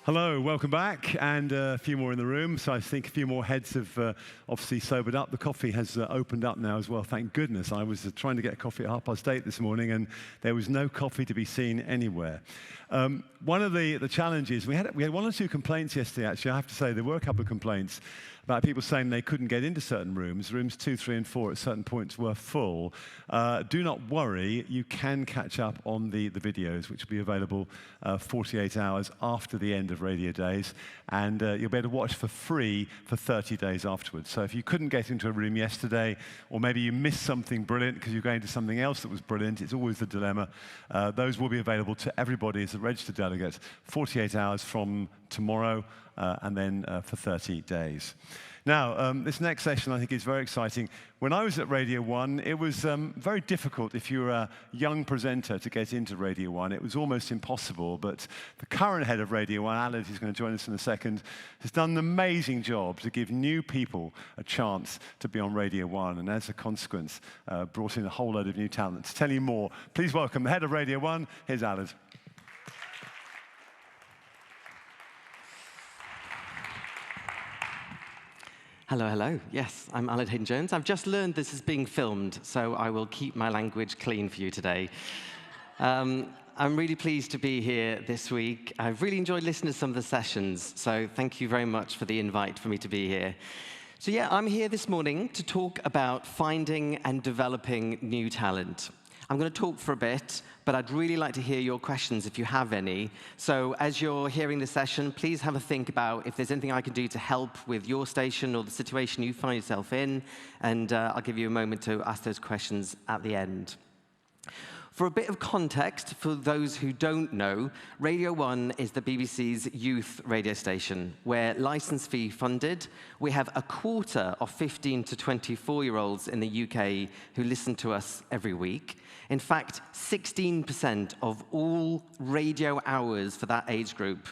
Hello, welcome back, and a few more in the room. So I think a few more heads have obviously sobered up. The coffee has opened up now as well, thank goodness. I was trying to get a coffee at 8:30 this morning, and there was no coffee to be seen anywhere. One of the challenges, we had one or two complaints yesterday, actually. I have to say, there were a couple of complaints about people saying they couldn't get into certain rooms. Rooms 2, 3, and 4 at certain points were full. Do not worry, you can catch up on the videos, which will be available 48 hours after the end of Radio Days, and you'll be able to watch for free for 30 days afterwards. So if you couldn't get into a room yesterday, or maybe you missed something brilliant because you're going to something else that was brilliant, it's always the dilemma, those will be available to everybody as a registered delegate 48 hours from tomorrow, and then for 30 days. Now, this next session I think is very exciting. When I was at Radio 1, it was very difficult if you were a young presenter to get into Radio 1. It was almost impossible, but the current head of Radio 1, Aled, who's going to join us in a second, has done an amazing job to give new people a chance to be on Radio 1, and as a consequence, brought in a whole load of new talent. To tell you more, please welcome the head of Radio 1, here's Aled. Hello, hello. Yes, I'm Aled Hayden-Jones. I've just learned this is being filmed, so I will keep my language clean for you today. I'm really pleased to be here this week. I've really enjoyed listening to some of the sessions, so thank you very much for the invite for me to be here. So yeah, I'm here this morning to talk about finding and developing new talent. I'm going to talk for a bit, but I'd really like to hear your questions if you have any. So as you're hearing the session, please have a think about if there's anything I can do to help with your station or the situation you find yourself in, and I'll give you a moment to ask those questions at the end. For a bit of context, for those who don't know, Radio 1 is the BBC's youth radio station. We're license fee funded. We have a quarter of 15 to 24-year-olds in the UK who listen to us every week. In fact, 16% of all radio hours for that age group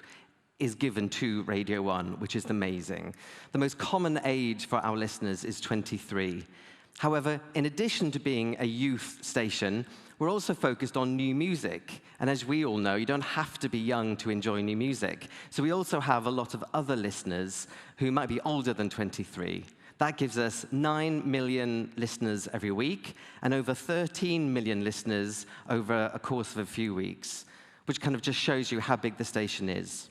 is given to Radio 1, which is amazing. The most common age for our listeners is 23. However, in addition to being a youth station, we're also focused on new music. And as we all know, you don't have to be young to enjoy new music. So we also have a lot of other listeners who might be older than 23. That gives us 9 million listeners every week and over 13 million listeners over a course of a few weeks, which kind of just shows you how big the station is.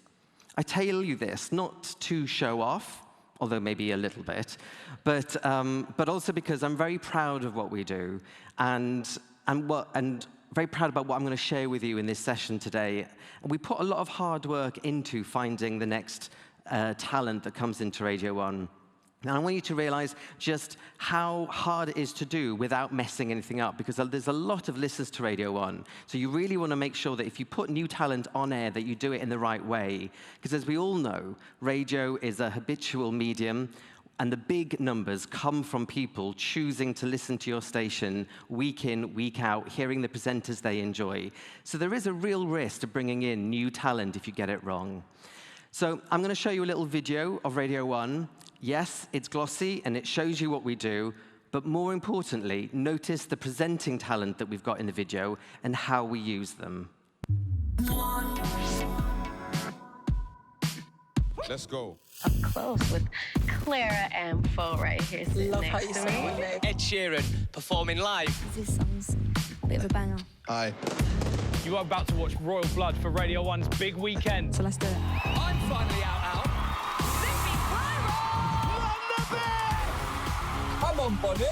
I tell you this not to show off, although maybe a little bit, but also because I'm very proud of what we do and very proud about what I'm going to share with you in this session today. We put a lot of hard work into finding the next talent that comes into Radio 1. And I want you to realize just how hard it is to do without messing anything up, because there's a lot of listeners to Radio 1. So you really want to make sure that if you put new talent on air, that you do it in the right way. Because as we all know, radio is a habitual medium, and the big numbers come from people choosing to listen to your station week in, week out, hearing the presenters they enjoy. So there is a real risk to bringing in new talent if you get it wrong. So I'm going to show you a little video of Radio 1. Yes, it's glossy and it shows you what we do, but more importantly, notice the presenting talent that we've got in the video and how we use them. Let's go. Up close with Clara and Fo right here sitting next to me. Ed Sheeran performing live. This song's a bit of a banger. Hi. You are about to watch Royal Blood for Radio 1's big weekend. So let's do it. I'm finally out. Come on, buddy.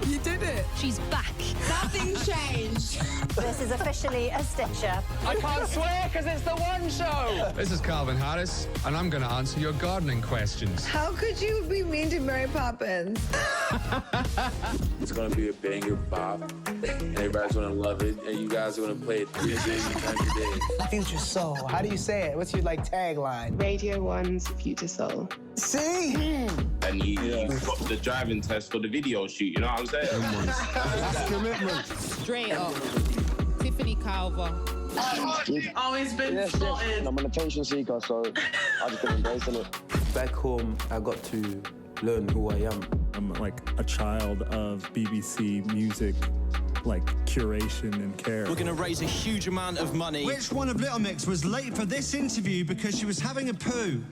You did it. She's back. Nothing's changed. This is officially a stitch-up. I can't swear because it's the One Show. This is Calvin Harris, and I'm going to answer your gardening questions. How could you be mean to Mary Poppins? It's going to be a banger pop, and everybody's going to love it, and you guys are going to play it 3 times a day. Future Soul. How do you say it? What's your, tagline? Radio 1's Future Soul. See? And you got the driving test for the video shoot, you know what I'm saying? That's commitment. Straight up. Tiffany Calver. Oh, it's been spotted. I'm an attention seeker, so I've just been embracing it. Back home, I got to learn who I am. I'm like a child of BBC music, like curation and care. We're going to raise a huge amount of money. Which one of Little Mix was late for this interview because she was having a poo?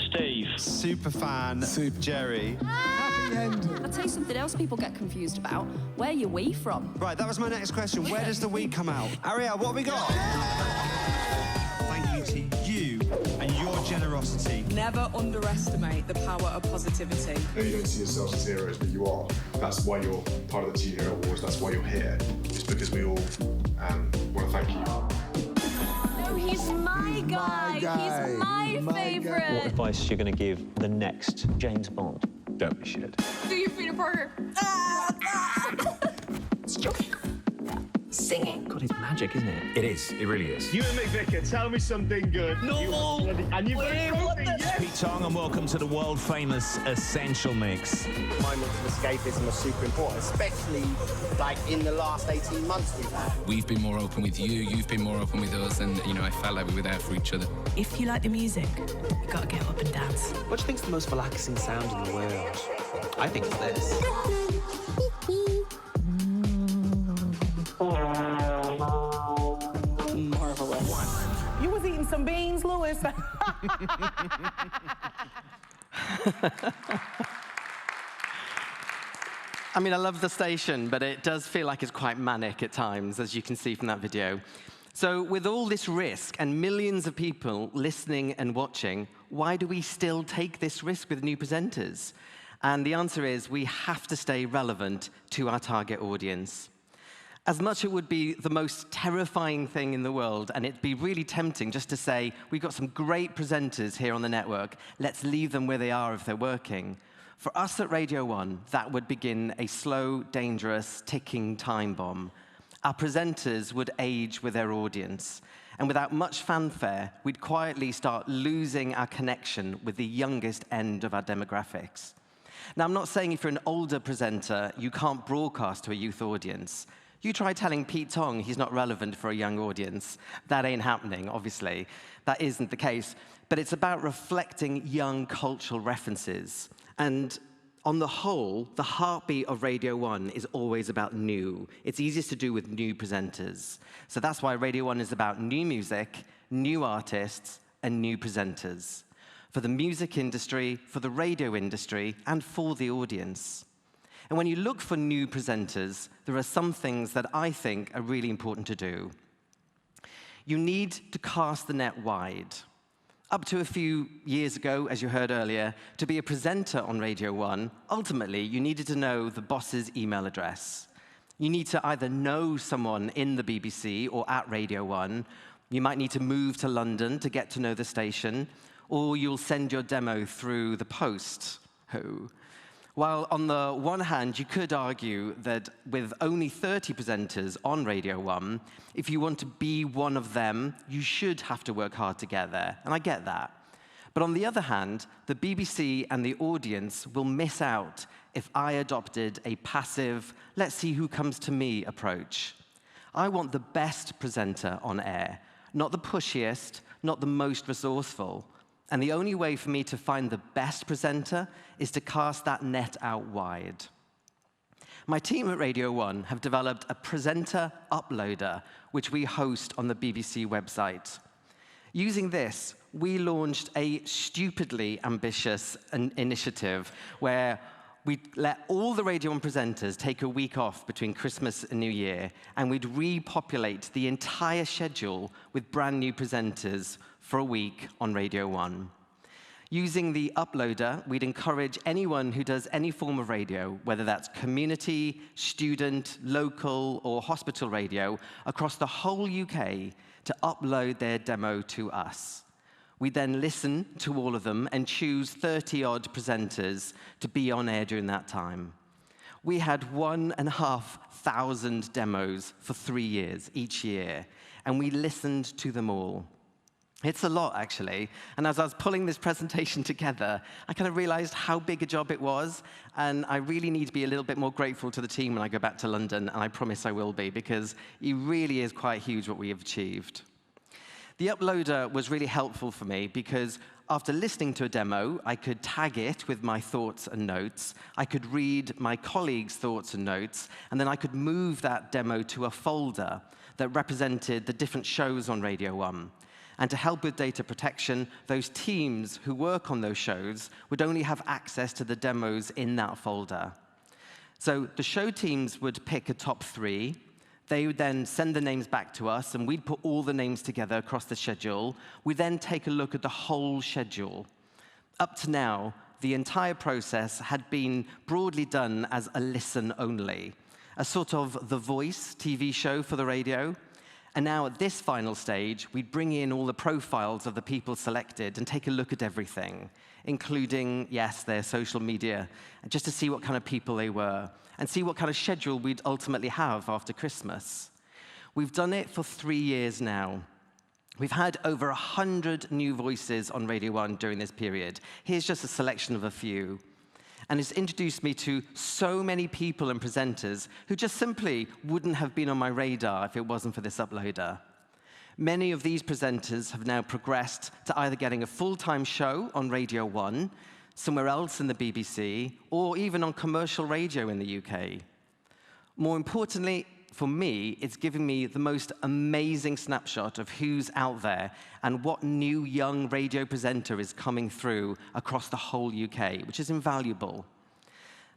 Steve. Superfan. Jerry. Happy ending. I'll tell you something else people get confused about. Where your wee from? Right, that was my next question. Where does the wee come out? Ariel, what have we got? Thank you to you and your generosity. Never underestimate the power of positivity. You don't see yourselves as heroes, but you are. That's why you're part of the Teen Hero Awards. That's why you're here. It's because we all want to thank you. No, he's my guy. He's my favorite. What advice are you going to give the next James Bond? Don't be shit. Do your Peter Parker. Singing. God, it's magic, isn't it? It is. It really is. You and McVicker, tell me something good. No! And you've got something, yes! Pete Tong, and welcome to the world-famous Essential Mix. Moments of escapism are super important, especially like in the last 18 months we've had. We've been more open with you, you've been more open with us, and, you know, I felt like we were there for each other. If you like the music, you gotta get up and dance. What do you think's the most relaxing sound in the world? I think it's this. Marvelous. You was eating some beans, Lewis. I mean, I love the station, but it does feel like it's quite manic at times, as you can see from that video. So with all this risk and millions of people listening and watching, why do we still take this risk with new presenters? And the answer is we have to stay relevant to our target audience. As much it would be the most terrifying thing in the world, and it'd be really tempting just to say, we've got some great presenters here on the network, let's leave them where they are if they're working. For us at Radio 1, that would begin a slow, dangerous, ticking time bomb. Our presenters would age with their audience, and without much fanfare, we'd quietly start losing our connection with the youngest end of our demographics. Now, I'm not saying if you're an older presenter, you can't broadcast to a youth audience. You try telling Pete Tong he's not relevant for a young audience. That ain't happening, obviously. That isn't the case. But it's about reflecting young cultural references. And on the whole, the heartbeat of Radio 1 is always about new. It's easiest to do with new presenters. So that's why Radio 1 is about new music, new artists, and new presenters. For the music industry, for the radio industry, and for the audience. And when you look for new presenters, there are some things that I think are really important to do. You need to cast the net wide. Up to a few years ago, as you heard earlier, to be a presenter on Radio 1, ultimately, you needed to know the boss's email address. You need to either know someone in the BBC or at Radio 1. You might need to move to London to get to know the station, or you'll send your demo through the post. While on the one hand, you could argue that with only 30 presenters on Radio 1, if you want to be one of them, you should have to work hard to get there, and I get that. But on the other hand, the BBC and the audience will miss out if I adopted a passive, let's see who comes to me approach. I want the best presenter on air, not the pushiest, not the most resourceful. And the only way for me to find the best presenter is to cast that net out wide. My team at Radio 1 have developed a presenter uploader, which we host on the BBC website. Using this, we launched a stupidly ambitious initiative where we let all the Radio 1 presenters take a week off between Christmas and New Year, and we'd repopulate the entire schedule with brand new presenters for a week on Radio 1. Using the uploader, we'd encourage anyone who does any form of radio, whether that's community, student, local, or hospital radio, across the whole UK, to upload their demo to us. We then listen to all of them and choose 30-odd presenters to be on air during that time. We had 1,500 demos for 3 years, each year, and we listened to them all. It's a lot, actually. And as I was pulling this presentation together, I kind of realized how big a job it was. And I really need to be a little bit more grateful to the team when I go back to London, and I promise I will be, because it really is quite huge what we have achieved. The uploader was really helpful for me because after listening to a demo, I could tag it with my thoughts and notes. I could read my colleagues' thoughts and notes, and then I could move that demo to a folder that represented the different shows on Radio 1. And to help with data protection, those teams who work on those shows would only have access to the demos in that folder. So the show teams would pick a top 3. They would then send the names back to us, and we'd put all the names together across the schedule. We then take a look at the whole schedule. Up to now, the entire process had been broadly done as a listen only, a sort of The Voice TV show for the radio. And now at this final stage, we'd bring in all the profiles of the people selected and take a look at everything, including, yes, their social media, just to see what kind of people they were, and see what kind of schedule we'd ultimately have after Christmas. We've done it for 3 years now. We've had over 100 new voices on Radio 1 during this period. Here's just a selection of a few. And it's introduced me to so many people and presenters who just simply wouldn't have been on my radar if it wasn't for this uploader. Many of these presenters have now progressed to either getting a full-time show on Radio 1, somewhere else in the BBC, or even on commercial radio in the UK. More importantly, for me, it's giving me the most amazing snapshot of who's out there and what new young radio presenter is coming through across the whole UK, which is invaluable.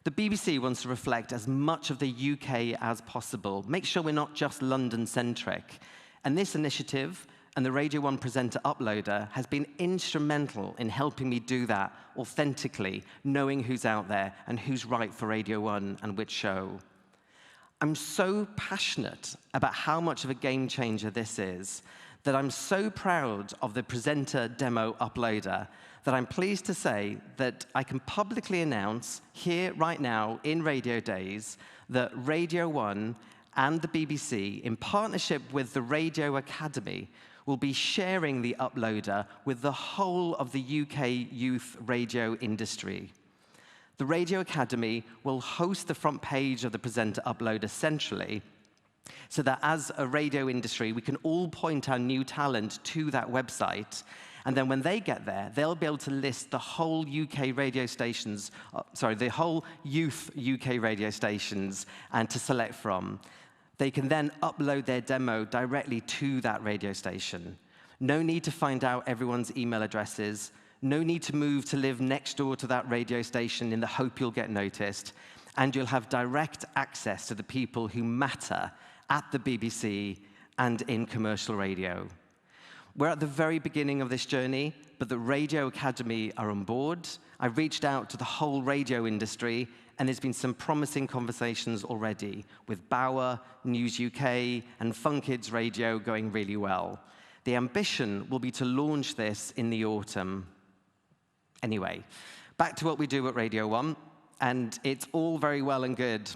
The BBC wants to reflect as much of the UK as possible, make sure we're not just London-centric. And this initiative and the Radio 1 Presenter Uploader has been instrumental in helping me do that authentically, knowing who's out there and who's right for Radio 1 and which show. I'm so passionate about how much of a game changer this is that I'm so proud of the presenter demo uploader that I'm pleased to say that I can publicly announce here right now in Radio Days that Radio 1 and the BBC, in partnership with the Radio Academy, will be sharing the uploader with the whole of the UK youth radio industry. The Radio Academy will host the front page of the presenter uploader centrally, so that as a radio industry, we can all point our new talent to that website. And then when they get there, they'll be able to list the whole UK radio stations, the whole youth UK radio stations, and to select from. They can then upload their demo directly to that radio station. No need to find out everyone's email addresses. No need to move to live next door to that radio station in the hope you'll get noticed. And you'll have direct access to the people who matter at the BBC and in commercial radio. We're at the very beginning of this journey, but the Radio Academy are on board. I've reached out to the whole radio industry, and there's been some promising conversations already, with Bauer, News UK, and Fun Kids Radio going really well. The ambition will be to launch this in the autumn. Anyway, back to what we do at Radio 1, and it's all very well and good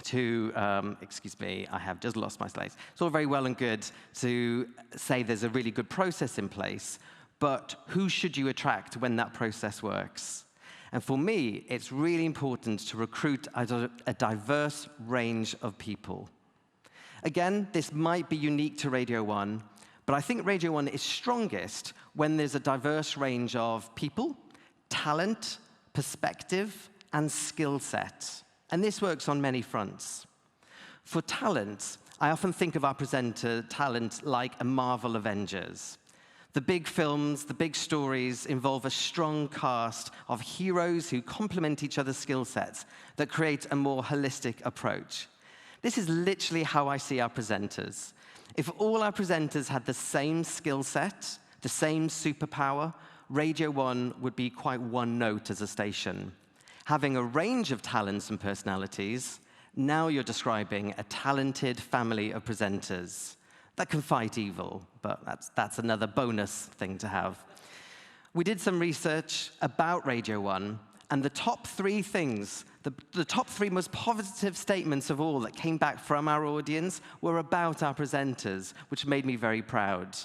to, excuse me, I have just lost my slides. It's all very well and good to say there's a really good process in place, but who should you attract when that process works? And for me, it's really important to recruit a diverse range of people. Again, this might be unique to Radio 1, but I think Radio 1 is strongest when there's a diverse range of people, talent, perspective, and skill set. And this works on many fronts. For talent, I often think of our presenter talent like a Marvel Avengers. The big films, the big stories involve a strong cast of heroes who complement each other's skill sets that create a more holistic approach. This is literally how I see our presenters. If all our presenters had the same skill set, the same superpower, Radio 1 would be quite one note as a station. Having a range of talents and personalities, now you're describing a talented family of presenters that can fight evil, but that's another bonus thing to have. We did some research about Radio 1, and the top 3 things, the top 3 most positive statements of all that came back from our audience were about our presenters, which made me very proud.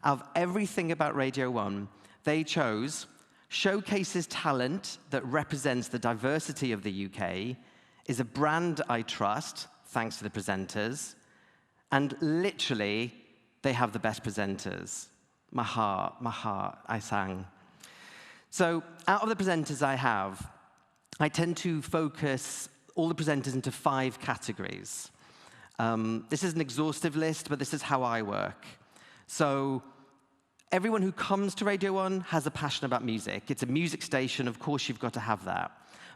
Out of everything about Radio 1, they chose showcases talent that represents the diversity of the UK, is a brand I trust, thanks to the presenters, and literally, they have the best presenters. My heart, I sang. So out of the presenters I have, I tend to focus all the presenters into 5 categories. This is an exhaustive list, but this is how I work. So everyone who comes to Radio 1 has a passion about music. It's a music station, of course you've got to have that.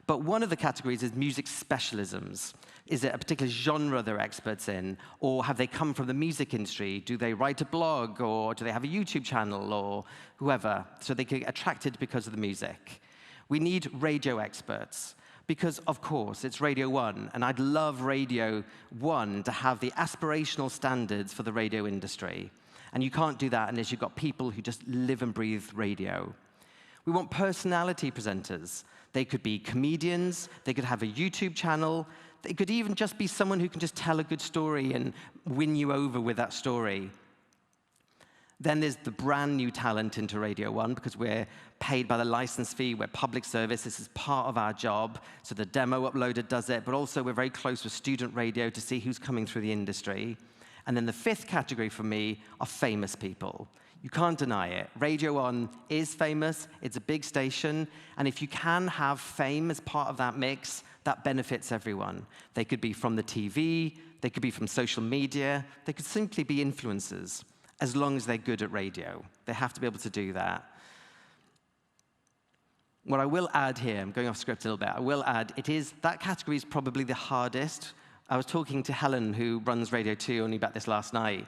But one of the categories is music specialisms. Is it a particular genre they're experts in? Or have they come from the music industry? Do they write a blog? Or do they have a YouTube channel? Or whoever? So they get attracted because of the music. We need radio experts. Because, of course, it's Radio 1, and I'd love Radio 1 to have the aspirational standards for the radio industry. And you can't do that unless you've got people who just live and breathe radio. We want personality presenters. They could be comedians, they could have a YouTube channel, they could even just be someone who can just tell a good story and win you over with that story. Then there's the brand new talent into Radio 1, because we're paid by the license fee, we're public service, this is part of our job. So the demo uploader does it, but also we're very close with student radio to see who's coming through the industry. And then the 5th category for me are famous people. You can't deny it. Radio 1 is famous, it's a big station, and if you can have fame as part of that mix, that benefits everyone. They could be from the TV, they could be from social media, they could simply be influencers, as long as they're good at radio. They have to be able to do that. What I will add here, I'm going off script a little bit, I will add, that category is probably the hardest. I was talking to Helen, who runs Radio 2, only about this last night,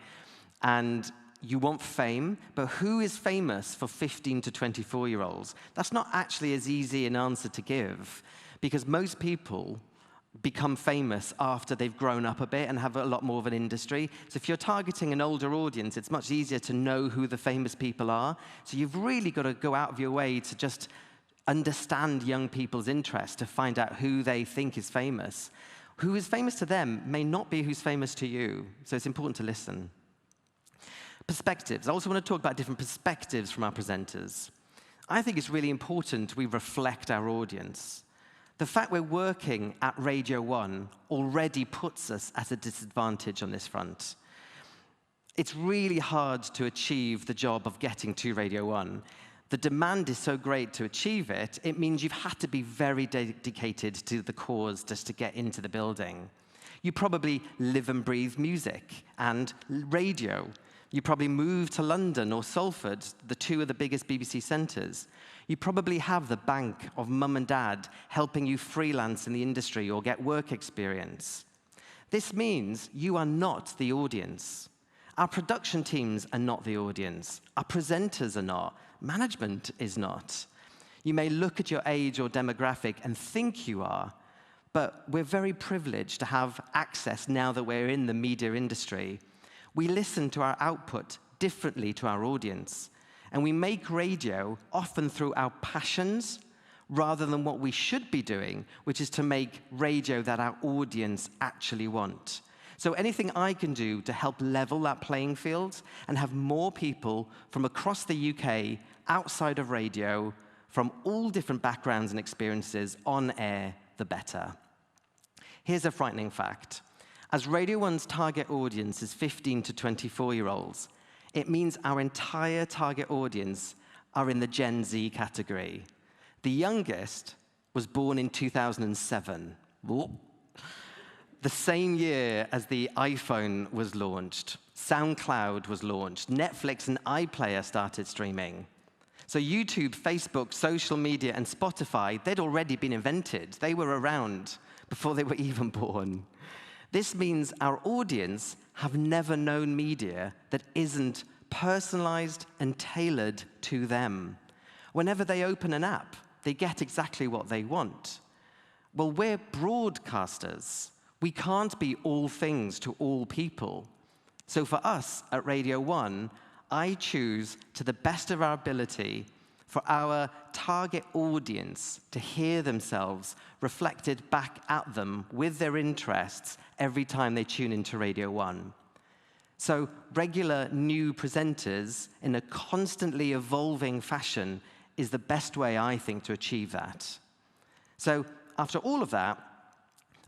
and you want fame, but who is famous for 15 to 24-year-olds? That's not actually as easy an answer to give, because most people become famous after they've grown up a bit and have a lot more of an industry. So if you're targeting an older audience, it's much easier to know who the famous people are. So you've really got to go out of your way to just understand young people's interests, to find out who they think is famous. Who is famous to them may not be who's famous to you, so it's important to listen. Perspectives. I also want to talk about different perspectives from our presenters. I think it's really important we reflect our audience. The fact we're working at Radio 1 already puts us at a disadvantage on this front. It's really hard to achieve the job of getting to Radio 1. The demand is so great to achieve it, it means you've had to be very dedicated to the cause just to get into the building. You probably live and breathe music and radio. You probably moved to London or Salford, the 2 of the biggest BBC centres. You probably have the bank of mum and dad helping you freelance in the industry or get work experience. This means you are not the audience. Our production teams are not the audience. Our presenters are not. Management is not. You may look at your age or demographic and think you are, but we're very privileged to have access now that we're in the media industry. We listen to our output differently to our audience, and we make radio often through our passions rather than what we should be doing, which is to make radio that our audience actually want. So anything I can do to help level that playing field and have more people from across the UK, outside of radio, from all different backgrounds and experiences on air, the better. Here's a frightening fact. As Radio 1's target audience is 15 to 24-year-olds, it means our entire target audience are in the Gen Z category. The youngest was born in 2007. The same year as the iPhone was launched, SoundCloud was launched, Netflix and iPlayer started streaming. So YouTube, Facebook, social media, and Spotify, they'd already been invented. They were around before they were even born. This means our audience have never known media that isn't personalized and tailored to them. Whenever they open an app, they get exactly what they want. Well, we're broadcasters. We can't be all things to all people. So for us at Radio 1, I choose, to the best of our ability, for our target audience to hear themselves reflected back at them with their interests every time they tune into Radio 1. So regular new presenters in a constantly evolving fashion is the best way, I think, to achieve that. So after all of that,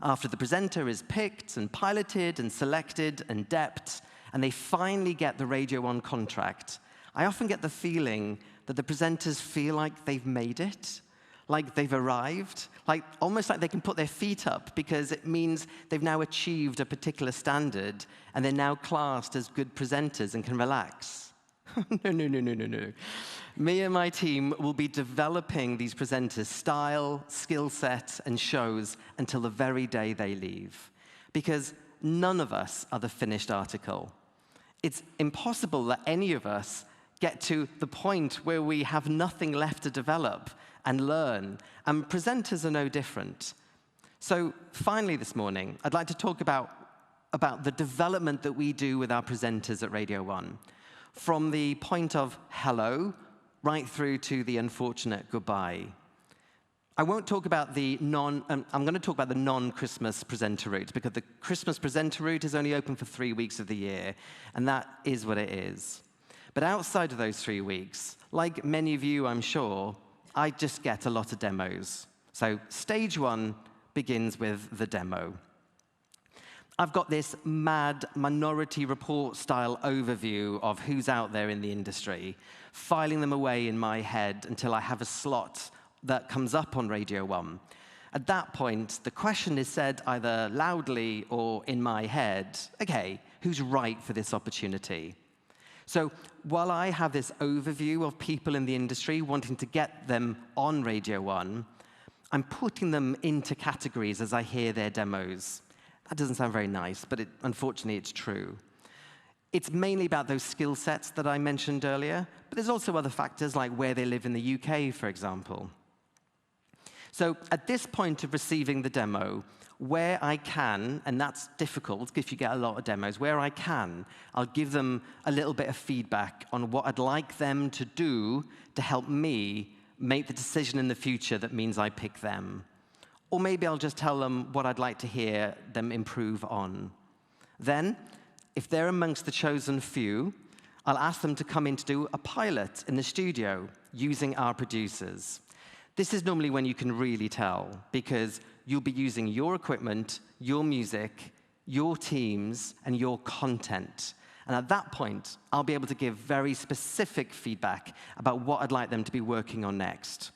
after the presenter is picked and piloted and selected and depped, and they finally get the Radio 1 contract, I often get the feeling that the presenters feel like they've made it, like they've arrived, like almost like they can put their feet up because it means they've now achieved a particular standard and they're now classed as good presenters and can relax. No. Me and my team will be developing these presenters' style, skill set, and shows until the very day they leave. Because none of us are the finished article. It's impossible that any of us get to the point where we have nothing left to develop and learn, and presenters are no different. So finally this morning, I'd like to talk about the development that we do with our presenters at Radio 1, from the point of hello right through to the unfortunate goodbye. I won't talk about I'm going to talk about the non-Christmas presenter route, because the Christmas presenter route is only open for 3 weeks of the year, and that is what it is. But outside of those 3 weeks, like many of you, I'm sure, I just get a lot of demos. So stage 1 begins with the demo. I've got this mad Minority Report style overview of who's out there in the industry, filing them away in my head until I have a slot that comes up on Radio 1. At that point, the question is said either loudly or in my head, okay, who's right for this opportunity? So while I have this overview of people in the industry wanting to get them on Radio 1, I'm putting them into categories as I hear their demos. That doesn't sound very nice, but unfortunately it's true. It's mainly about those skill sets that I mentioned earlier, but there's also other factors like where they live in the UK, for example. So at this point of receiving the demo, where I can, and that's difficult if you get a lot of demos, where I can, I'll give them a little bit of feedback on what I'd like them to do to help me make the decision in the future that means I pick them. Or maybe I'll just tell them what I'd like to hear them improve on. Then, if they're amongst the chosen few, I'll ask them to come in to do a pilot in the studio using our producers. This is normally when you can really tell, because you'll be using your equipment, your music, your teams, and your content. And at that point, I'll be able to give very specific feedback about what I'd like them to be working on next.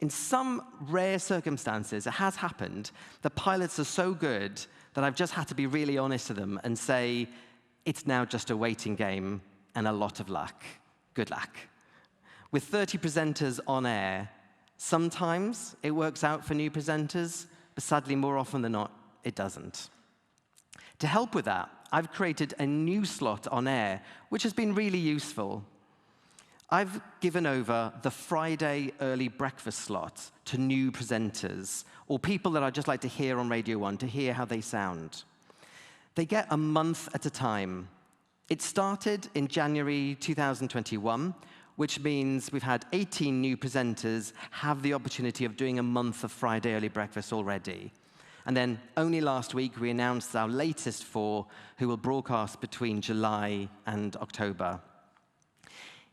In some rare circumstances, it has happened, the pilots are so good that I've just had to be really honest to them and say, it's now just a waiting game and a lot of luck. Good luck. With 30 presenters on air, sometimes it works out for new presenters, but sadly, more often than not, it doesn't. To help with that, I've created a new slot on air, which has been really useful. I've given over the Friday early breakfast slot to new presenters, or people that I'd just like to hear on Radio 1 to hear how they sound. They get a month at a time. It started in January 2021, which means we've had 18 new presenters have the opportunity of doing a month of Friday early breakfast already. And then only last week, we announced our latest 4 who will broadcast between July and October.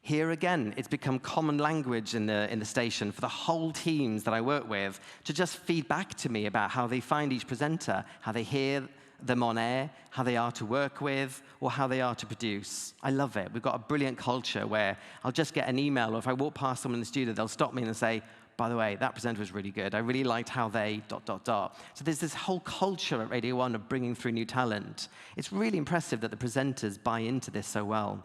Here again, it's become common language in the station for the whole teams that I work with to just feed back to me about how they find each presenter, how they hear them on air, how they are to work with, or how they are to produce. I love it. We've got a brilliant culture where I'll just get an email, or if I walk past someone in the studio, they'll stop me and say, by the way, that presenter was really good. I really liked how they ... So there's this whole culture at Radio 1 of bringing through new talent. It's really impressive that the presenters buy into this so well.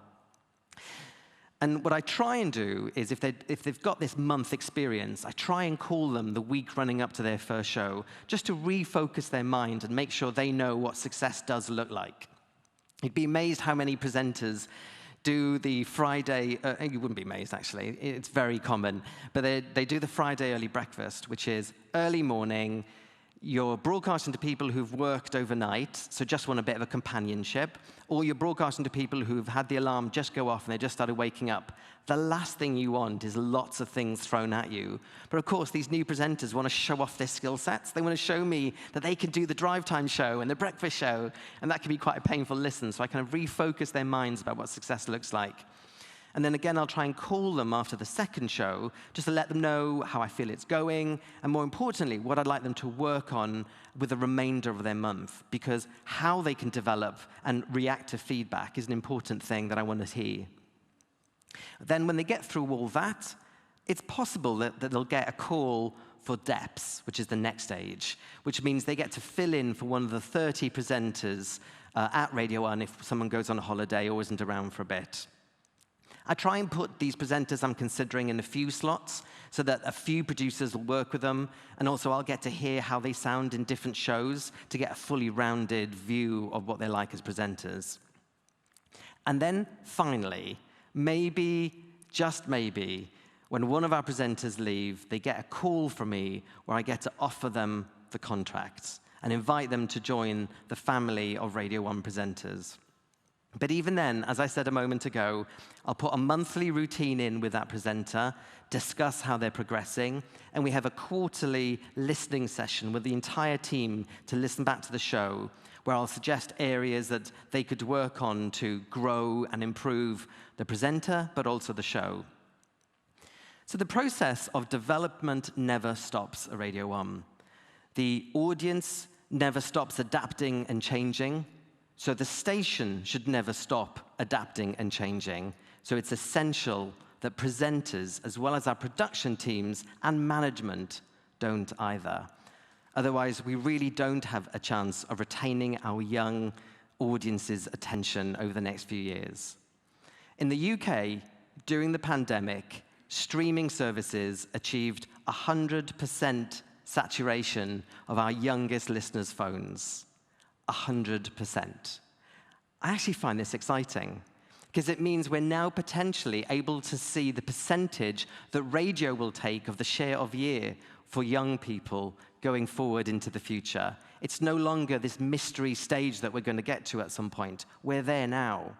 And what I try and do is, if they've got this month experience, I try and call them the week running up to their first show, just to refocus their mind and make sure they know what success does look like. You'd be amazed how many presenters do the Friday, you wouldn't be amazed actually, it's very common, but they do the Friday early breakfast, which is early morning. You're broadcasting to people who've worked overnight, so just want a bit of a companionship, or you're broadcasting to people who've had the alarm just go off and they just started waking up. The last thing you want is lots of things thrown at you. But of course, these new presenters want to show off their skill sets. They want to show me that they can do the drive time show and the breakfast show, and that can be quite a painful listen, so I kind of refocus their minds about what success looks like. And then again, I'll try and call them after the second show just to let them know how I feel it's going, and more importantly, what I'd like them to work on with the remainder of their month, because how they can develop and react to feedback is an important thing that I want to hear. Then when they get through all that, it's possible that they'll get a call for DEPS, which is the next stage, which means they get to fill in for one of the 30 presenters at Radio 1 if someone goes on a holiday or isn't around for a bit. I try and put these presenters I'm considering in a few slots so that a few producers will work with them, and also I'll get to hear how they sound in different shows to get a fully rounded view of what they're like as presenters. And then, finally, maybe, just maybe, when one of our presenters leave, they get a call from me where I get to offer them the contract and invite them to join the family of Radio 1 presenters. But even then, as I said a moment ago, I'll put a monthly routine in with that presenter, discuss how they're progressing, and we have a quarterly listening session with the entire team to listen back to the show, where I'll suggest areas that they could work on to grow and improve the presenter, but also the show. So the process of development never stops at Radio 1. The audience never stops adapting and changing, so the station should never stop adapting and changing. So it's essential that presenters, as well as our production teams and management, don't either. Otherwise, we really don't have a chance of retaining our young audience's attention over the next few years. In the UK, during the pandemic, streaming services achieved 100% saturation of our youngest listeners' phones. 100%. I actually find this exciting because it means we're now potentially able to see the percentage that radio will take of the share of year for young people going forward into the future. It's no longer this mystery stage that we're going to get to at some point. We're there now.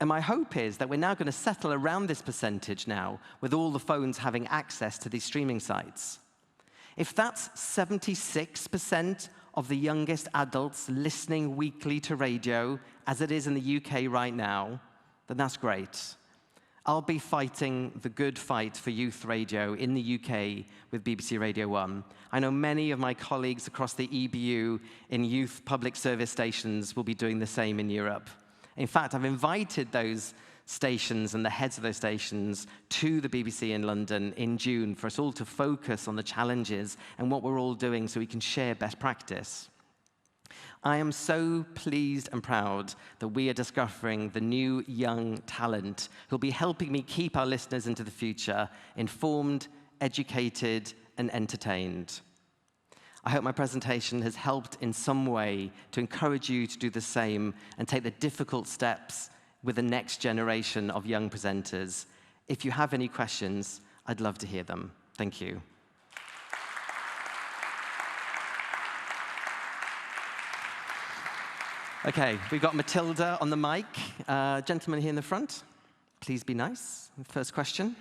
And my hope is that we're now going to settle around this percentage now with all the phones having access to these streaming sites. If that's 76% of the youngest adults listening weekly to radio, as it is in the UK right now, then that's great. I'll be fighting the good fight for youth radio in the UK with BBC Radio 1. I know many of my colleagues across the EBU in youth public service stations will be doing the same in Europe. In fact, I've invited those stations and the heads of those stations to the BBC in London in June for us all to focus on the challenges and what we're all doing so we can share best practice. I am so pleased and proud that we are discovering the new young talent who'll be helping me keep our listeners into the future informed, educated, and entertained. I hope my presentation has helped in some way to encourage you to do the same and take the difficult steps with the next generation of young presenters. If you have any questions, I'd love to hear them. Thank you. Okay, we've got Matilda on the mic. Gentleman here in the front, please be nice. First question.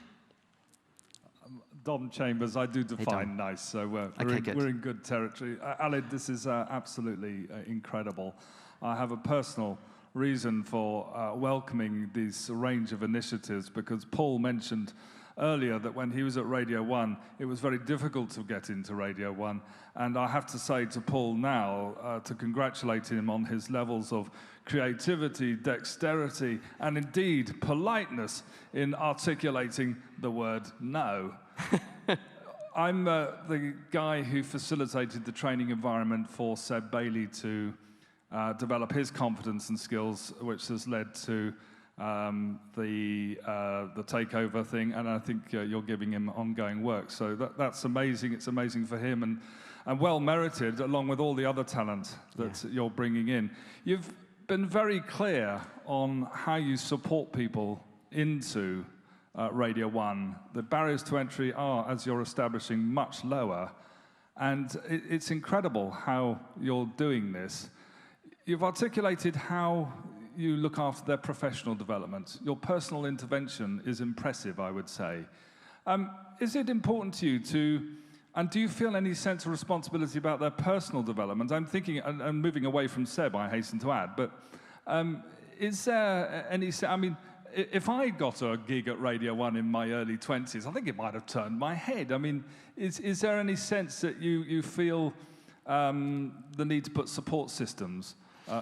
Dom Chambers, I do define nice, so we're in good territory. Aled, this is absolutely incredible. I have a personal reason for welcoming this range of initiatives because Paul mentioned earlier that when he was at Radio 1, it was very difficult to get into Radio 1. And I have to say to Paul now, to congratulate him on his levels of creativity, dexterity, and indeed politeness in articulating the word no. I'm the guy who facilitated the training environment for Seb Bailey to develop his confidence and skills, which has led to the takeover thing, and I think you're giving him ongoing work. So that's amazing. It's amazing for him and well merited, along with all the other talent that you're bringing in. You've been very clear on how you support people into Radio 1. The barriers to entry are, as you're establishing, much lower, and it's incredible how you're doing this. You've articulated how you look after their professional development. Your personal intervention is impressive, I would say. Is it important to you and do you feel any sense of responsibility about their personal development? I'm thinking, and moving away from Seb, I hasten to add, but is there any, I mean, if I got a gig at Radio 1 in my early 20s, I think it might have turned my head. I mean, is there any sense that you feel the need to put support systems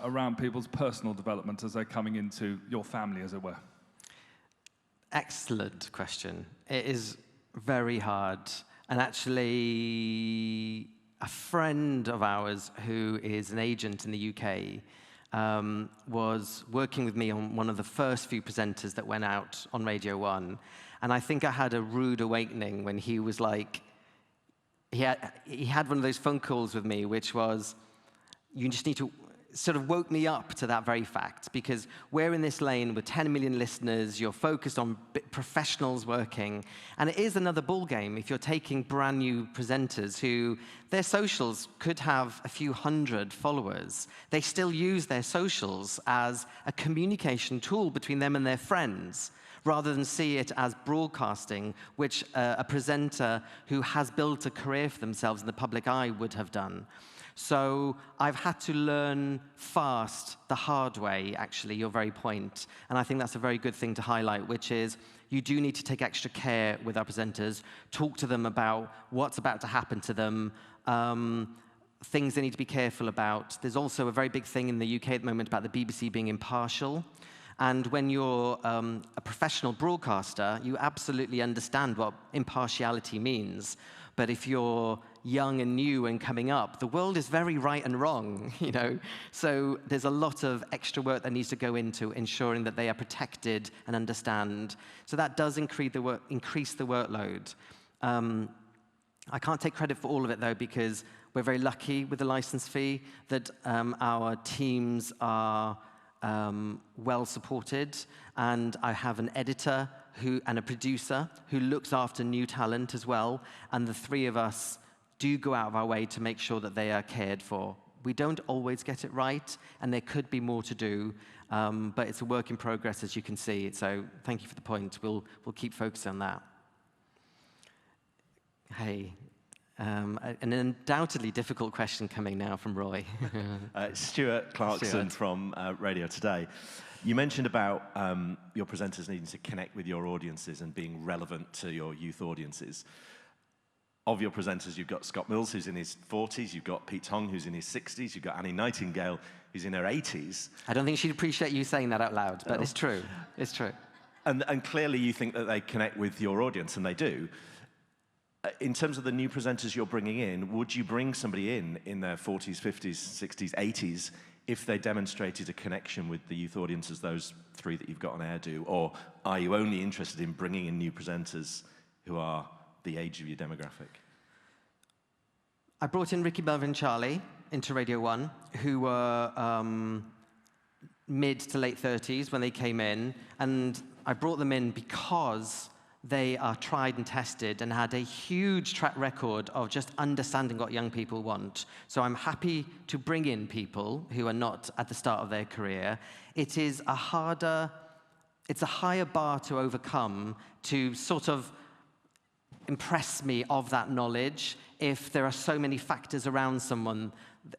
around people's personal development as they're coming into your family, as it were? Excellent question. It is very hard. And actually, a friend of ours who is an agent in the UK was working with me on one of the first few presenters that went out on Radio 1. And I think I had a rude awakening when he was like, he had one of those phone calls with me, which was, you just need to, sort of woke me up to that very fact, because we're in this lane with 10 million listeners, you're focused on professionals working, and it is another ball game if you're taking brand new presenters who, their socials could have a few hundred followers. They still use their socials as a communication tool between them and their friends, rather than see it as broadcasting, which a presenter who has built a career for themselves in the public eye would have done. So I've had to learn fast, the hard way, actually, your very point. And I think that's a very good thing to highlight, which is you do need to take extra care with our presenters, talk to them about what's about to happen to them, things they need to be careful about. There's also a very big thing in the UK at the moment about the BBC being impartial. And when you're a professional broadcaster, you absolutely understand what impartiality means. But if you're young and new and coming up, the world is very right and wrong, you know? So there's a lot of extra work that needs to go into ensuring that they are protected and understand. So that does increase the workload. I can't take credit for all of it, though, because we're very lucky with the license fee that our teams are well supported, and I have an editor and a producer who looks after new talent as well, and the three of us do go out of our way to make sure that they are cared for. We don't always get it right, and there could be more to do, but it's a work in progress, as you can see. So thank you for the point. We'll keep focusing on that. Hey. An undoubtedly difficult question coming now from Roy. Stuart Clarkson from Radio Today. You mentioned about your presenters needing to connect with your audiences and being relevant to your youth audiences. Of your presenters, you've got Scott Mills, who's in his 40s, you've got Pete Tong, who's in his 60s, you've got Annie Nightingale, who's in her 80s. I don't think she'd appreciate you saying that out loud, but it's true. It's true. And clearly you think that they connect with your audience, and they do. In terms of the new presenters you're bringing in, would you bring somebody in their 40s, 50s, 60s, 80s, if they demonstrated a connection with the youth audience as those three that you've got on air do? Or are you only interested in bringing in new presenters who are the age of your demographic? I brought in Ricky Belvin and Charlie into Radio 1, who were mid to late 30s when they came in, and I brought them in because they are tried and tested and had a huge track record of just understanding what young people want. So I'm happy to bring in people who are not at the start of their career. It is it's a higher bar to overcome to sort of impress me of that knowledge if there are so many factors around someone.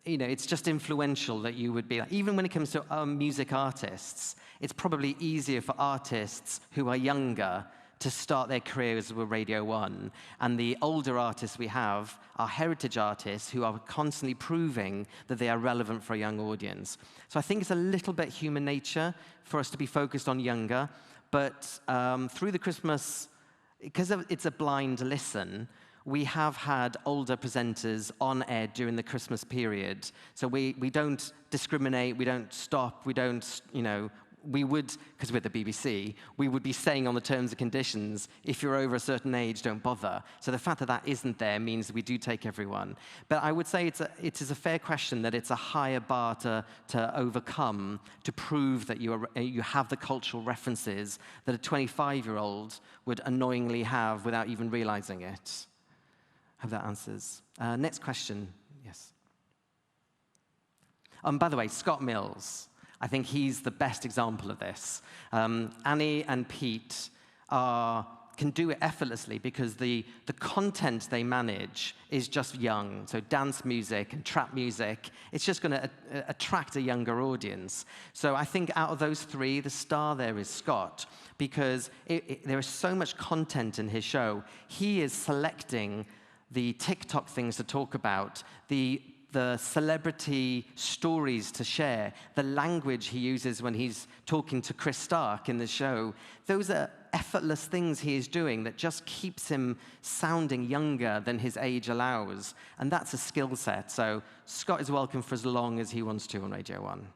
You know, it's just influential that you would be like, even when it comes to music artists, it's probably easier for artists who are younger to start their careers with Radio 1. And the older artists we have are heritage artists who are constantly proving that they are relevant for a young audience. So I think it's a little bit human nature for us to be focused on younger, but through the Christmas, because it's a blind listen, we have had older presenters on air during the Christmas period. So we don't discriminate, we don't stop, we don't, you know, we would, because we're the BBC, we would be saying on the terms and conditions, if you're over a certain age, don't bother. So the fact that that isn't there means that we do take everyone. But I would say it is a fair question that it's a higher bar to overcome to prove that you have the cultural references that a 25-year-old would annoyingly have without even realizing it. I hope that answers. Next question, yes. By the way, Scott Mills. I think he's the best example of this. Annie and Pete can do it effortlessly because the content they manage is just young. So dance music and trap music, it's just going to attract a younger audience. So I think out of those three, the star there is Scott, because there is so much content in his show. He is selecting the TikTok things to talk about, the the celebrity stories to share, the language he uses when he's talking to Chris Stark in the show. Those are effortless things he is doing that just keeps him sounding younger than his age allows. And that's a skill set. So Scott is welcome for as long as he wants to on Radio 1.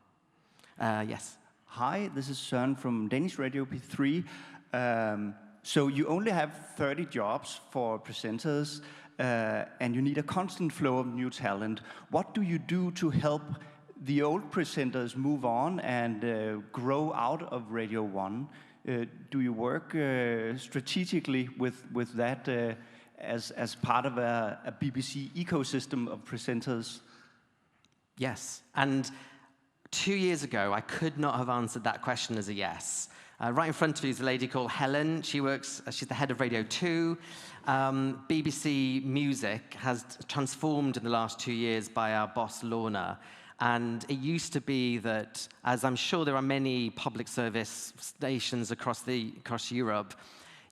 Yes. Hi, this is Søren from Danish Radio P3. So you only have 30 jobs for presenters, and you need a constant flow of new talent. What do you do to help the old presenters move on and grow out of Radio 1? Do you work strategically with that as part of a BBC ecosystem of presenters? Yes, and 2 years ago, I could not have answered that question as a yes. Right in front of you is a lady called Helen. She's the head of Radio 2. BBC Music has transformed in the last 2 years by our boss, Lorna. And it used to be that, as I'm sure there are many public service stations across Europe,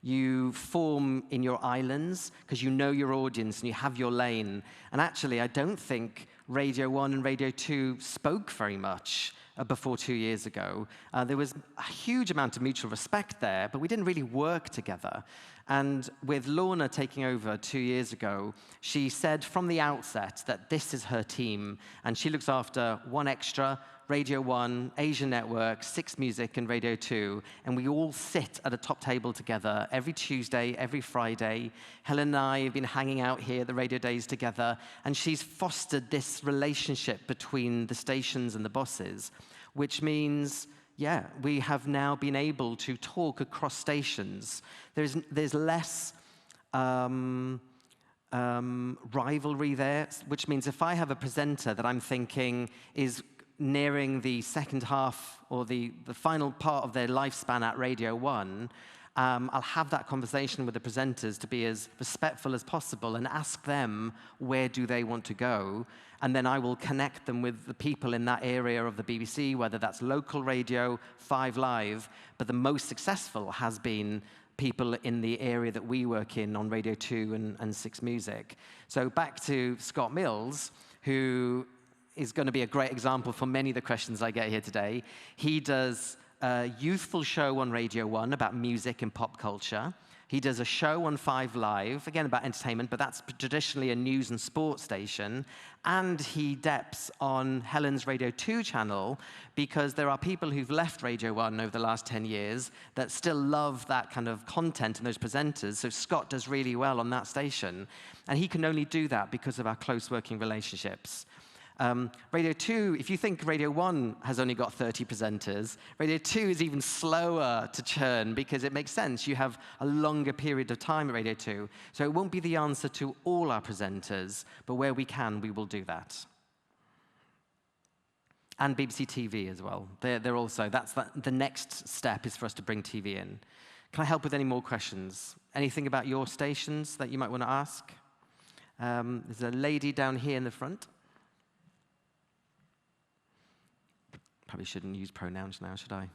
you form in your islands because you know your audience and you have your lane. And actually, I don't think Radio 1 and Radio 2 spoke very much before 2 years ago. There was a huge amount of mutual respect there, but we didn't really work together. And with Lorna taking over 2 years ago, she said from the outset that this is her team, and she looks after 1Extra, Radio 1, Asia Network, 6 Music, and Radio 2, and we all sit at a top table together every Tuesday, every Friday. Helen and I have been hanging out here at the Radiodays together, and she's fostered this relationship between the stations and the bosses, which means, yeah, we have now been able to talk across stations. There's less rivalry there, which means if I have a presenter that I'm thinking is nearing the second half or the final part of their lifespan at Radio 1, I'll have that conversation with the presenters to be as respectful as possible and ask them where do they want to go, and then I will connect them with the people in that area of the BBC, whether that's local radio, 5 Live, but the most successful has been people in the area that we work in on Radio 2 and 6 Music. So back to Scott Mills, who is going to be a great example for many of the questions I get here today. He does a youthful show on Radio 1 about music and pop culture. He does a show on 5 Live, again about entertainment, but that's traditionally a news and sports station. And he deps on Helen's Radio 2 channel because there are people who've left Radio 1 over the last 10 years that still love that kind of content and those presenters. So Scott does really well on that station. And he can only do that because of our close working relationships. Radio 2, if you think Radio 1 has only got 30 presenters, Radio 2 is even slower to churn because it makes sense. You have a longer period of time at Radio 2. So it won't be the answer to all our presenters, but where we can, we will do that. And BBC TV as well. They're also, the next step is for us to bring TV in. Can I help with any more questions? Anything about your stations that you might want to ask? There's a lady down here in the front. Probably shouldn't use pronouns now, should I?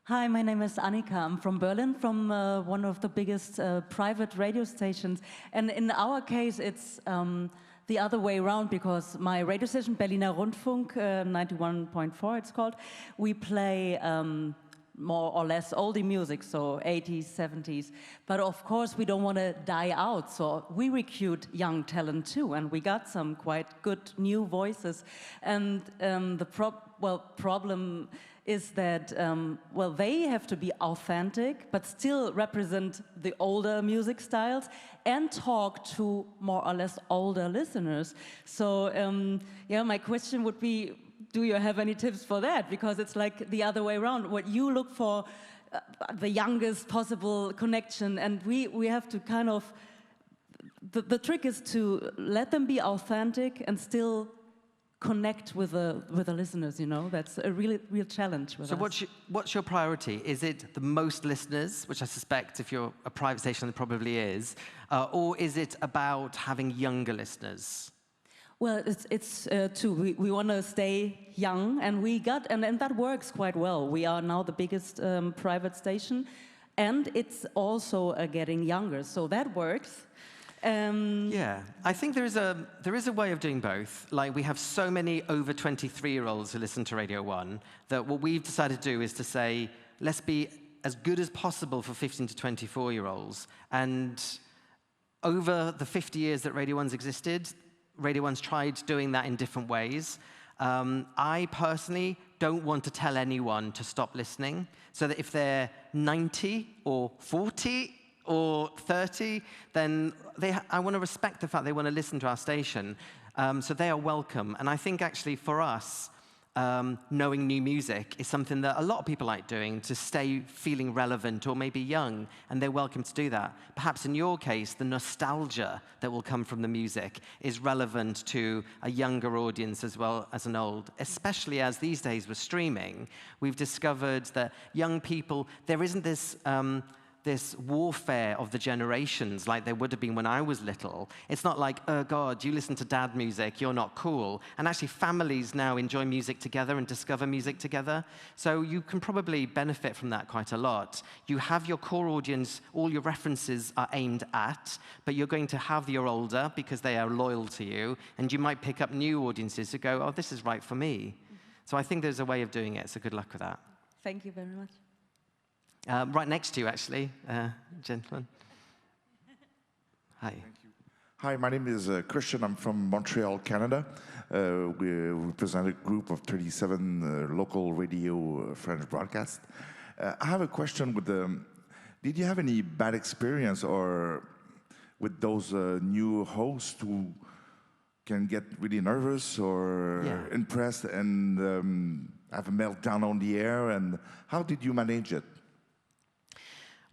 Hi, my name is Annika. I'm from Berlin, from one of the biggest private radio stations. And in our case, it's the other way around because my radio station, Berliner Rundfunk, 91.4 it's called, we play more or less oldie music, so 80s, 70s. But of course, we don't want to die out, so we recruit young talent too, and we got some quite good new voices. And the problem is that, they have to be authentic, but still represent the older music styles and talk to more or less older listeners. So, my question would be, do you have any tips for that? Because it's like the other way around. What you look for, the youngest possible connection, and we have to kind of, the trick is to let them be authentic and still connect with the listeners, you know? That's a real challenge with us. So what's your priority? Is it the most listeners, which I suspect if you're a private station it probably is, or is it about having younger listeners? Well, it's two. We want to stay young, and and that works quite well. We are now the biggest private station, and it's also getting younger, so that works. Yeah, I think there is a way of doing both. Like, we have so many over 23-year-olds who listen to Radio 1 that what we've decided to do is to say, let's be as good as possible for 15 to 24-year-olds. And over the 50 years that Radio 1's existed, Radio 1's tried doing that in different ways. I personally don't want to tell anyone to stop listening, so that if they're 90 or 40 or 30, then I want to respect the fact they want to listen to our station. So they are welcome. And I think actually for us, knowing new music is something that a lot of people like doing to stay feeling relevant or maybe young, and they're welcome to do that. Perhaps in your case, the nostalgia that will come from the music is relevant to a younger audience as well as an old, especially as these days with streaming, we've discovered that young people, there isn't this warfare of the generations like there would have been when I was little. It's not like, oh God, you listen to dad music, you're not cool. And actually families now enjoy music together and discover music together. So you can probably benefit from that quite a lot. You have your core audience, all your references are aimed at, but you're going to have your older because they are loyal to you, and you might pick up new audiences who go, oh, this is right for me. So I think there's a way of doing it, so good luck with that. Thank you very much. Right next to you, actually, gentleman. Hi. Thank you. Hi, my name is Christian. I'm from Montreal, Canada. We represent a group of 37 local radio French broadcasts. I have a question with did you have any bad experience or with those new hosts who can get really nervous or impressed and have a meltdown on the air? And how did you manage it?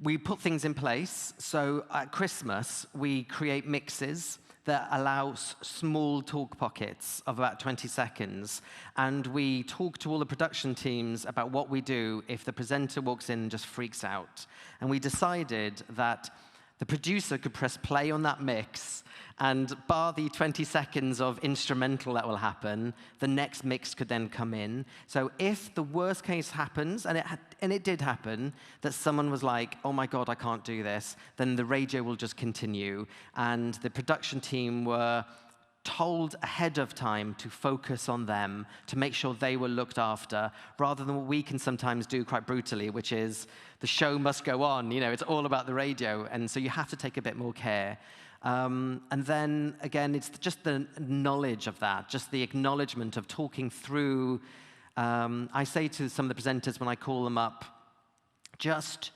We put things in place. So at Christmas, we create mixes that allow small talk pockets of about 20 seconds. And we talk to all the production teams about what we do if the presenter walks in and just freaks out. And we decided that the producer could press play on that mix, and bar the 20 seconds of instrumental that will happen, the next mix could then come in. So if the worst case happens, and it did happen, that someone was like, oh my God, I can't do this, then the radio will just continue. And the production team were told ahead of time to focus on them, to make sure they were looked after, rather than what we can sometimes do quite brutally, which is the show must go on. You know, it's all about the radio, and so you have to take a bit more care. And then, again, it's just the knowledge of that, just the acknowledgement of talking through. I say to some of the presenters when I call them up, just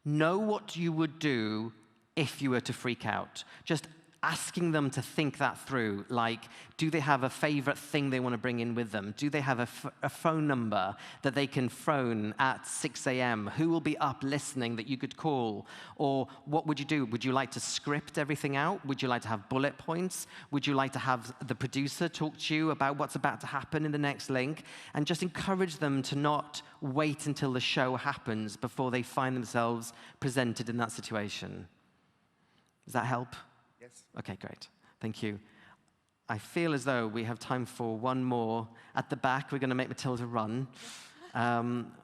know what you would do if you were to freak out. Just asking them to think that through, like, do they have a favorite thing they want to bring in with them? Do they have a phone number that they can phone at 6 a.m.? Who will be up listening that you could call? Or what would you do? Would you like to script everything out? Would you like to have bullet points? Would you like to have the producer talk to you about what's about to happen in the next link? And just encourage them to not wait until the show happens before they find themselves presented in that situation. Does that help? Yes. Okay, great. Thank you. I feel as though we have time for one more. At the back, we're going to make Matilda run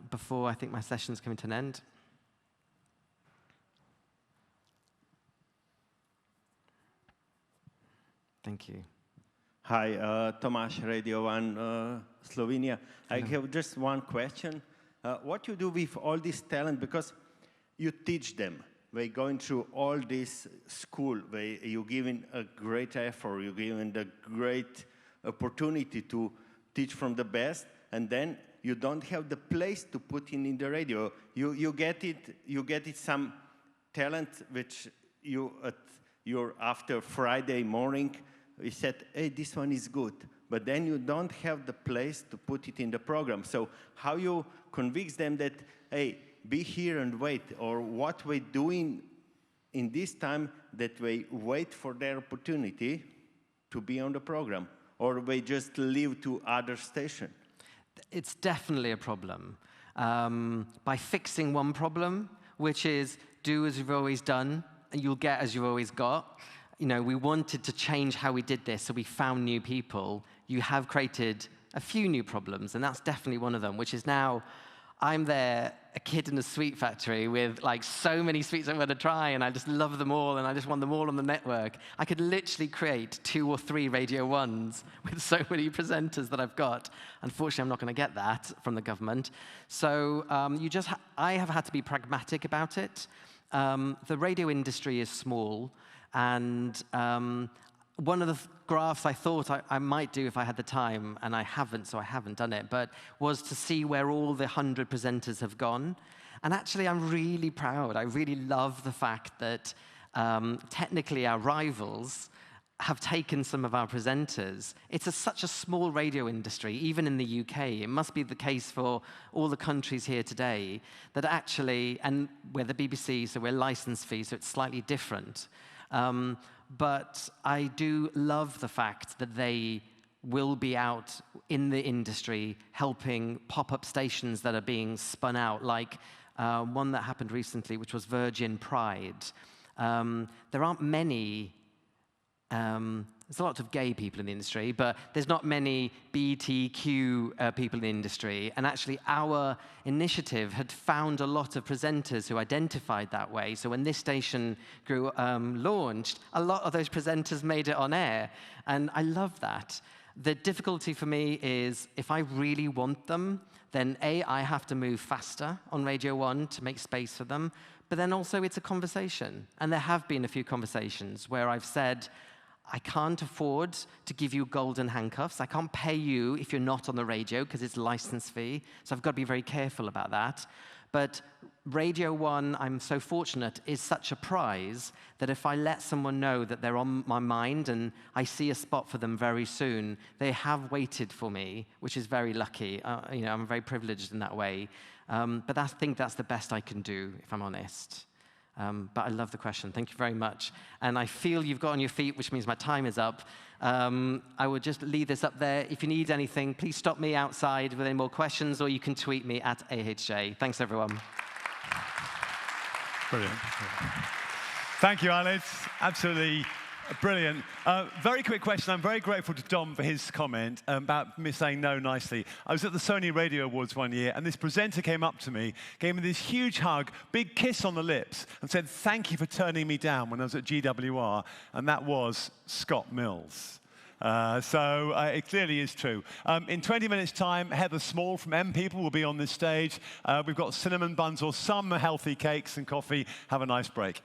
before I think my session's coming to an end. Thank you. Hi, Tomasz, Radio 1, Slovenia. I have just one question. What you do with all this talent, because you teach them. They're going through all this school. You're giving a great effort. You're giving a great opportunity to teach from the best, and then you don't have the place to put in the radio. You get it some talent which you're after Friday morning. We said, hey, this one is good, but then you don't have the place to put it in the program. So how you convince them that, hey, be here and wait, or what we're doing in this time that we wait for their opportunity to be on the program, or we just leave to other station? It's definitely a problem. By fixing one problem, which is do as you've always done, and you'll get as you've always got. You know, we wanted to change how we did this, so we found new people. You have created a few new problems, and that's definitely one of them, which is now, I'm there, a kid in a sweet factory with like so many sweets I'm going to try, and I just love them all, and I just want them all on the network. I could literally create 2 or 3 Radio 1s with so many presenters that I've got. Unfortunately, I'm not going to get that from the government. So I have had to be pragmatic about it. The radio industry is small, and one of the graphs I thought I might do if I had the time, and I haven't, so I haven't done it, but was to see where all the 100 presenters have gone. And actually, I'm really proud. I really love the fact that technically our rivals have taken some of our presenters. It's such a small radio industry, even in the UK. It must be the case for all the countries here today, that actually, and we're the BBC, so we're license fee, so it's slightly different. But I do love the fact that they will be out in the industry helping pop-up stations that are being spun out, like one that happened recently, which was Virgin Pride. There aren't many, there's a lot of gay people in the industry, but there's not many BTQ people in the industry. And actually, our initiative had found a lot of presenters who identified that way. So when this station launched, a lot of those presenters made it on air. And I love that. The difficulty for me is if I really want them, then A, I have to move faster on Radio 1 to make space for them. But then also it's a conversation. And there have been a few conversations where I've said, I can't afford to give you golden handcuffs. I can't pay you if you're not on the radio because it's license fee. So I've got to be very careful about that. But Radio 1, I'm so fortunate, is such a prize that if I let someone know that they're on my mind and I see a spot for them very soon, they have waited for me, which is very lucky. I'm very privileged in that way. But I think that's the best I can do, if I'm honest. But I love the question. Thank you very much. And I feel you've got on your feet, which means my time is up. I will just leave this up there. If you need anything, please stop me outside with any more questions, or you can tweet me at AHJ. Thanks, everyone. Brilliant. Thank you, Alex. Absolutely brilliant. Very quick question. I'm very grateful to Dom for his comment about me saying no nicely. I was at the Sony Radio Awards one year, and this presenter came up to me, gave me this huge hug, big kiss on the lips, and said, thank you for turning me down when I was at GWR, and that was Scott Mills. So it clearly is true. In 20 minutes' time, Heather Small from M People will be on this stage. We've got cinnamon buns or some healthy cakes and coffee. Have a nice break.